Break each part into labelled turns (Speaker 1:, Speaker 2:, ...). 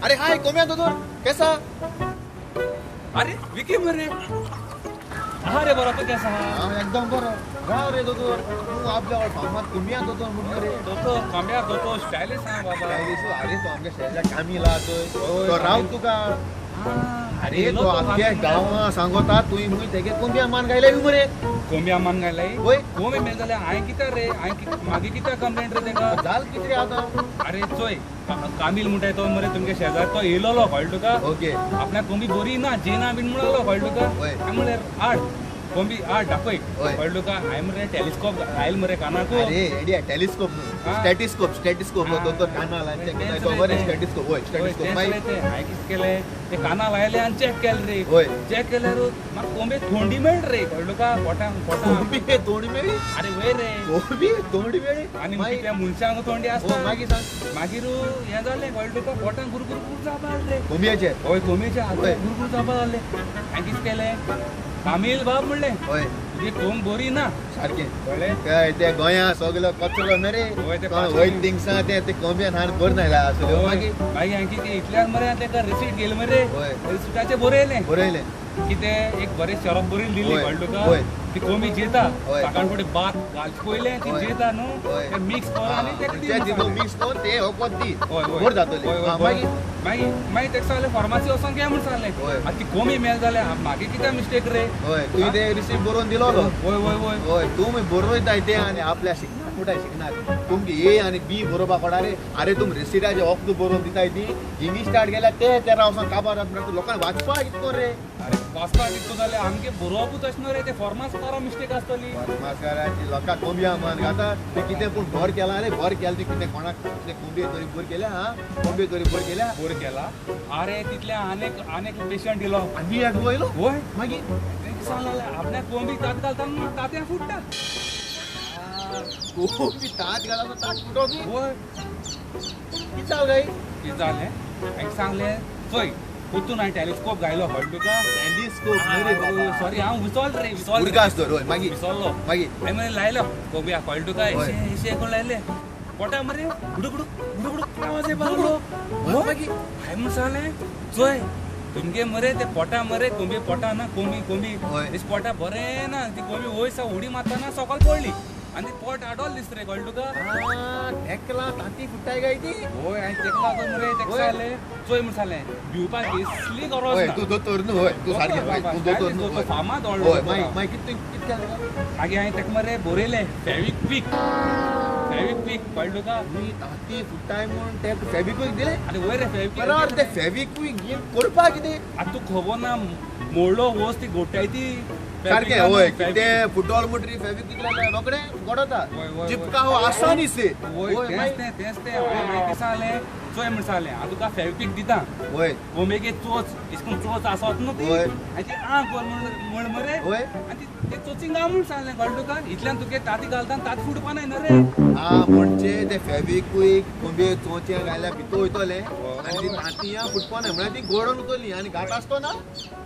Speaker 1: अरे हाय कोम्या दोदोर कैसा?
Speaker 2: अरे विकी मरे हा रे बरा तो कैसा
Speaker 1: हाँ एकदम बरो राव रे दोदोर तू आपल्या फार्मात कोम्या दोदोर म्हणलं रे
Speaker 2: दोतो काम्या दोतो स्टाइलिश आहे बाबा
Speaker 1: काय दिसू अरे तो आमच्या शेजारच्या कामीला तो राव तुका अरे तो आमच्या गावात सांगता तुई मुई तेगे कोम्या मान गायला येऊ मरे
Speaker 2: कोम्या मान गायलाई
Speaker 1: होय
Speaker 2: कोमे मेल झाले आय किता रे आय मागे किता कंप्लेंट रे तेका
Speaker 1: जाल किती रे आता
Speaker 2: अरे चोय कामिल म्हणटाय तो मरे तुमगे शेजार तो येलोलो कळतो का
Speaker 1: ओके
Speaker 2: आपल्या कोंबी बोरी ना जेना बिन म्हणलो कळतो का
Speaker 1: होय
Speaker 2: त्यामुळे आठ कोंबी आठ डापय
Speaker 1: होय.
Speaker 2: कळतो का आय मरे टेलिस्कोप आयल मरे कानाको
Speaker 1: अरे एडिया टेलिस्कोप
Speaker 2: हाँ.
Speaker 1: स्टॅटिस्कोप
Speaker 2: हाँ.
Speaker 1: तो काना लायचे
Speaker 2: तेच
Speaker 1: तो
Speaker 2: रे
Speaker 1: बरे
Speaker 2: ते.
Speaker 1: स्टॅटिस्कोप होय स्टॅटिस्कोप माई
Speaker 2: हाय किस केले ते काना लायले आणि चेक केले रे
Speaker 1: होय
Speaker 2: चेक केल्यावर मग कोंबे थोंडी मेळ रे कळलो का पोटा पोटा
Speaker 1: कोंबी हे तोंडी मेळी
Speaker 2: अरे वय रे
Speaker 1: कोंबी तोंडी मेळी
Speaker 2: आणि
Speaker 1: माई
Speaker 2: त्या मुलशांग तोंडी
Speaker 1: हो
Speaker 2: असता
Speaker 1: मागी सांग
Speaker 2: मागीर हे जाले कळलो का पोटान गुरगुर जाबाल रे
Speaker 1: कोंबयाचे
Speaker 2: होय कोंबेच्या
Speaker 1: होय.
Speaker 2: हातात गुरगुर जाबाल आले आणि किस केले कामील बाब म्हणले
Speaker 1: होय
Speaker 2: तुझी कोंब बोरी ना
Speaker 1: सारखे
Speaker 2: कळले
Speaker 1: ते गोंया सगळं कचरो ना रे
Speaker 2: होय, ते
Speaker 1: कोण
Speaker 2: पाचशे.
Speaker 1: वैट थिंग्सा ते कोंब्यान हान बर नाही असले मागी
Speaker 2: मागी आणखी ते इतल्यान मरे तेका रिसीट गेल मरे
Speaker 1: होय.
Speaker 2: रिसीटाचे बरयले
Speaker 1: बरयले
Speaker 2: की ते एक बरे शरब बरी दिली
Speaker 1: होय.
Speaker 2: कळलो का
Speaker 1: होय.
Speaker 2: ती कोंबी जेता
Speaker 1: होय.
Speaker 2: सकाळ फुडें भात घालचे पयले ती
Speaker 1: होय.
Speaker 2: जेता न्हू
Speaker 1: होय.
Speaker 2: ते मिक्स कर आनी तेका दी
Speaker 1: ते
Speaker 2: मसाले.
Speaker 1: तितून मिक्स करून ते होपत दी
Speaker 2: होय होय
Speaker 1: बर जातली
Speaker 2: होय, होय,
Speaker 1: हा,
Speaker 2: होय.
Speaker 1: मागी
Speaker 2: मागीर मागीर तेका सांगलें फार्मासी वचोन घे म्हूण सांगलें
Speaker 1: होय.
Speaker 2: आतां ती कोंबी मेल जाल्यार मागे कित्याक मिस्टेक रे
Speaker 1: होय तू ते रिसीप्ट बरोवन दिलो
Speaker 2: होय होय होय
Speaker 1: होय तुम्ही बरोवयताय ते आणि आपल्या शिकणार कुठे शिकणार तुमची ए आणि बी बरोबर पडा रे अरे तुम रेसिडाचे ऑफ बरोवन दिताय ती हिंदी स्टार्ट केल्या ते रावसान काबार लोकांना वाचपा कितको रे
Speaker 2: अरे वाचपा कितको जाल्यार आमगे बरोवपूच अशनो रे ते फॉर्मास पारा मिस्टेक आसतली
Speaker 1: मास्काराची लोकांक कोंबया मन घाता ते कितें पूण भर केला रे भर केला ते कितें कोणाक कितें कोंबे तरी भर केल्या हा कोंबे तरी भर केल्या
Speaker 2: बोर केला अरे तितल्या अनेक पेशंट येलो
Speaker 1: आम्ही एक वयलो
Speaker 2: होय
Speaker 1: मागीर
Speaker 2: तेंका सांगलें आपल्या कोंबी तात घालतना तात्या फुट्टा
Speaker 1: कोंबी तात घाला तात फुटो की
Speaker 2: होय
Speaker 1: कितें जाल गाय
Speaker 2: कितें जालें हांवें सांगलें चोय पोतून हांवें टॅलिस्कोप घायलो कळ्ळो तुका
Speaker 1: टेलिस्कोप रे बाबा
Speaker 2: सॉरी हांव विसोल रे विसोल
Speaker 1: उरगास तर होय मागीर
Speaker 2: विसरलो
Speaker 1: मागीर
Speaker 2: हांवें म्हळें लायलो कोंबया कळ्ळो तुका
Speaker 1: होय.
Speaker 2: इशे करून लायले पोटा मरे गुडुगुडू आवाज येवपा लागलो
Speaker 1: होय, मागीर
Speaker 2: हांवें म्हूण सांगलें चोय तुमगे मरे ते पोटा मरे कोंबी पोटा ना कोंबी
Speaker 1: होय.
Speaker 2: दिस पोटा बरें ना ती कोंबी वयसा उडी मारतना सकाळ पडली आनी ते पोट आडोल दिसता रे कळ्ळो तुका
Speaker 1: एकला तांती फुटाय गाय ती
Speaker 2: होय हांवें तेका लागून मरे तेका
Speaker 1: होय.
Speaker 2: सांगलें चोय म्हूण सांगलें भिवपाक कसली गरज
Speaker 1: होय
Speaker 2: ना
Speaker 1: तू दोतोर न्हू होय तू सारकें होय तू दोतोर न्हू होय
Speaker 2: फामाद
Speaker 1: होय
Speaker 2: व्हडलो
Speaker 1: मागीर मागीर कितें केलें
Speaker 2: मागीर हांवें तेका मरे बरयलें फेविक्विक कळ्ळो तुका
Speaker 1: मी तांती फुटाय म्हूण ते फेबिक्विक दिले
Speaker 2: आनी वयर रे
Speaker 1: बरोबर ते
Speaker 2: फेविक्विक
Speaker 1: फेबिक्विक घेवन करपा कितें
Speaker 2: आतां तुका खबर ना मोडलो वस्त ती गोठाय ती
Speaker 1: सारकें होय ते फुटबॉल म्हणटरी फेबिक्विक लायल्यार रोखडे गडोता
Speaker 2: होय, होय,
Speaker 1: चिपका हो आसानी से
Speaker 2: होय तेंच तें हांवें मागीर सांगलें चोय म्हण सांगलें हांव तुका फेविक्विक दिता
Speaker 1: होय
Speaker 2: कोंबेगे चोच इसकून चोच आसत न्हू ती
Speaker 1: होय.
Speaker 2: आनी ती आंक म्हण मरे
Speaker 1: होय
Speaker 2: आनी ते चोचींग घाल म्हूण सांगलें कळ्ळो तुका इतल्यान तुगे ताती घालता ताती फुटपा नाय न्हू रे
Speaker 1: हा म्हणजे ते फेबिक्विक कोंबे चोचे घायल्या भितर वयतले आनी ती तांतयां फुटपा ना म्हळ्यार ती गोडोन वतली आनी घाट आसतो ना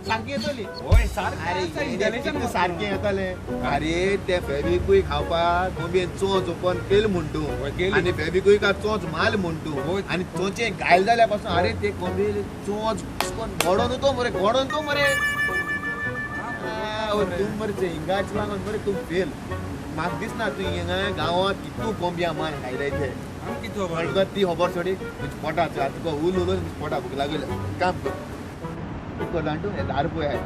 Speaker 1: सारकी येतली
Speaker 2: होय
Speaker 1: अरे
Speaker 2: सारकें
Speaker 1: कितें सारकें येतले अरे ते फेबिक्विक खावपाक कोंबयेन चोच ओपन केल म्हणटू
Speaker 2: होय, केली.
Speaker 1: आनी फेबिक्विकाक चोच माल म्हणटू
Speaker 2: होय.
Speaker 1: आनी चोचे घायल जाल्या पासून अरे ते कोंबे चोच घोडोन तो मरे तूं मरे हिंगाच लागून मरे तूं फेल म्हाका दिसना तूं हिंगा गांवांत कितू कोंबया मान खायलाय ते
Speaker 2: कितें खबर
Speaker 1: तुका ती खबर सोडी पोटाची आतां तुका उलोवन पोटा भूक लागली काम कर जाणटू हे 10 रुपये आहे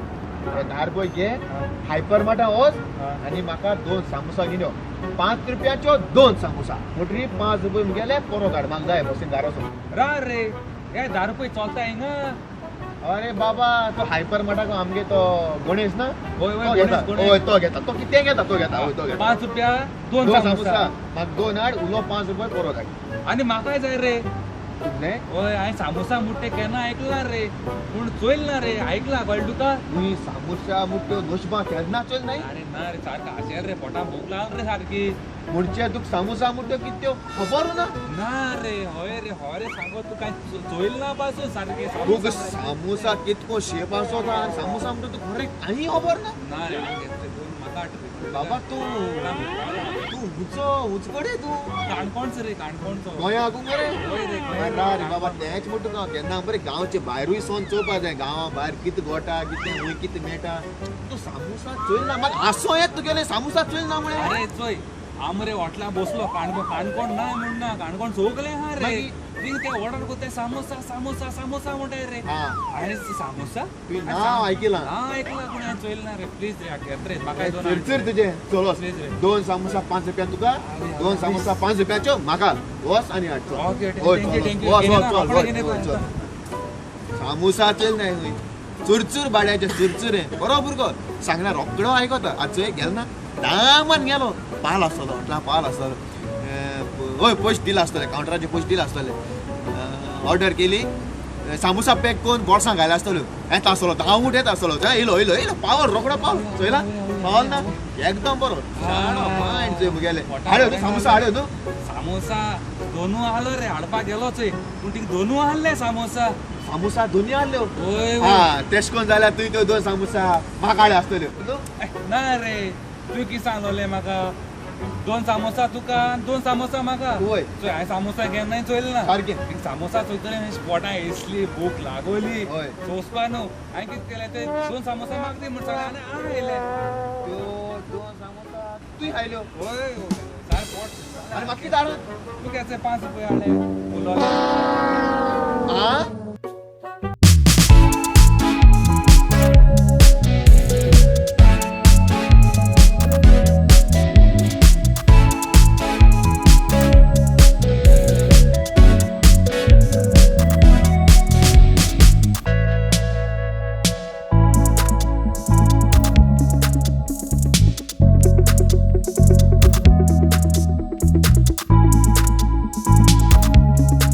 Speaker 1: हे 10 रुपये घे हायपर माटा वच आनी म्हाका 2 सामोसा घेवन यो 5 रुपयाच्यो 2 सामोसा मोटरी 5 रुपये मुगेले पोरो काड म्हाका जाय बसीन दारासून
Speaker 2: रे हे 10 रुपये चलता हिंगा
Speaker 1: अरे बाबा तो हायपर माटा आमगे तो गणेश ना
Speaker 2: होय, होय,
Speaker 1: तो घेता
Speaker 2: गणेश.
Speaker 1: होय तो घेता तो कितें घेता तो घेता होय तो घेता
Speaker 2: 5 रुपया 2
Speaker 1: 2
Speaker 2: सामोसा
Speaker 1: सामोसा म्हाका 2 हाड उलो 5 रुपये पोरो काड
Speaker 2: आनी म्हाकाय जाय रे
Speaker 1: न्ही
Speaker 2: होय हांवें सामोसा मुट्टे केन्ना आयकला रे पूण चोयल ना रे आयकला कळ्ळो तुका
Speaker 1: तुई सामोसा मुट्ट्यो नोशमा केन्ना चल नाही
Speaker 2: अरे ना रे सारका आशेल रे पोटा भूक लागला रे सारकी
Speaker 1: म्हणचे तुका सामोसा मुट्ट्यो कित्यो खबर ना
Speaker 2: ना रे सांगो तू काय चोयल ना पासून सारके
Speaker 1: तुका सामोसा कितको शेप आसता आनी सामोसा म्हणटा तुका खरें काही खबर ना
Speaker 2: ना रे हांव घेतले दोन म्हाका 8 रुपये
Speaker 1: बाबा तू उचकडे तू
Speaker 2: काणकोणचो रे काणकोणचो
Speaker 1: गोंया हाकूंक रे
Speaker 2: होय रे गोंया.
Speaker 1: ना रे बाबा तेच म्हणटा तुका केन्ना बरे गांवचे भायरूय सोन चोवपा जाय गांवा भायर कितें घोटा कितें हूंय कितें मेळटा तूं सामोसा चोयल ना म्हाका हांसो येत तुगेले सामोसा चोयल ना म्हळ्यार
Speaker 2: अरे चोय आमरे हॉटला बसलो काणकोण ना म्हणना काणकोण सोगले हा रे
Speaker 1: मागीर?
Speaker 2: तीन ते ऑर्डर करते सामोसा सामोसा सामोसा म्हणटाय रे
Speaker 1: हा
Speaker 2: अरे सामोसा
Speaker 1: तुवें नांव आयकलां
Speaker 2: हा ऐकला कोणी चोयल ना रे प्लीज रे घेत रे म्हाका दोन
Speaker 1: चरचर तुजें चलोस
Speaker 2: Please रे.
Speaker 1: 2 सामोसा 5 रुपया तुका 2 सामोसा 5 रुपयाच्यो म्हाका वच आनी हाड चल
Speaker 2: ओके
Speaker 1: होय,
Speaker 2: थँक्यू
Speaker 1: चल,
Speaker 2: थँक्यू
Speaker 1: वच, वच, चल, वच, वच, चल. सामोसा चल नाही हूंय चुरचूर बाड्याचे चुरचुरे बरो भुरगो सांगना रोकडो आयकता आज चोय गेल ना दामान गेलो पाल आसतलो हॉटला पाल आसतलो हय पयशे दिला आसतले कावंटराचे पयशे दिला आसतले ऑर्डर केली सामोसा पॅक करून बोर्सां घायला आसतलो येता आसतलो 10 मूठ येता आसतलो येयलो येयलो येयलो पावल रोकडो पावल चोयला पावल ना एकदम बरो शाणो फायन चोय मुगेले हाड्यो न्हू सामोसा हाड्यो न्हू
Speaker 2: सामोसा दोनू आहलो रे हाडपाक गेलो चोय पूण तिका दोनू आहले सामोसा
Speaker 1: सामोसा दोनी हाडल्यो
Speaker 2: होय
Speaker 1: हा तेश कोन जाल्यार तुवें त्यो 2 सामोसा म्हाका हाड्यो आसतल्यो न्हू
Speaker 2: ना रे तू की सांगलोले म्हाका 2 सामोसा तुका 2 सामोसा म्हाका
Speaker 1: होय.
Speaker 2: चोय हांवें सामोसा केन्नाय चोयल ना
Speaker 1: सारकें.
Speaker 2: एक सामोसा चोयतले पोटां येसली भूक लागोली
Speaker 1: होय.
Speaker 2: सोंसपा न्हू हांवें कितें केलें ते 2 सामोसा म्हाका दी म्हण सांगलें आनी येयले
Speaker 1: त्यो 2 सामोसा तुवें खायल्यो
Speaker 2: होय सारकें पोट
Speaker 1: आनी म्हाका कितें हाडून
Speaker 2: तू घ्यायचे 5 रुपया हाडले उलोले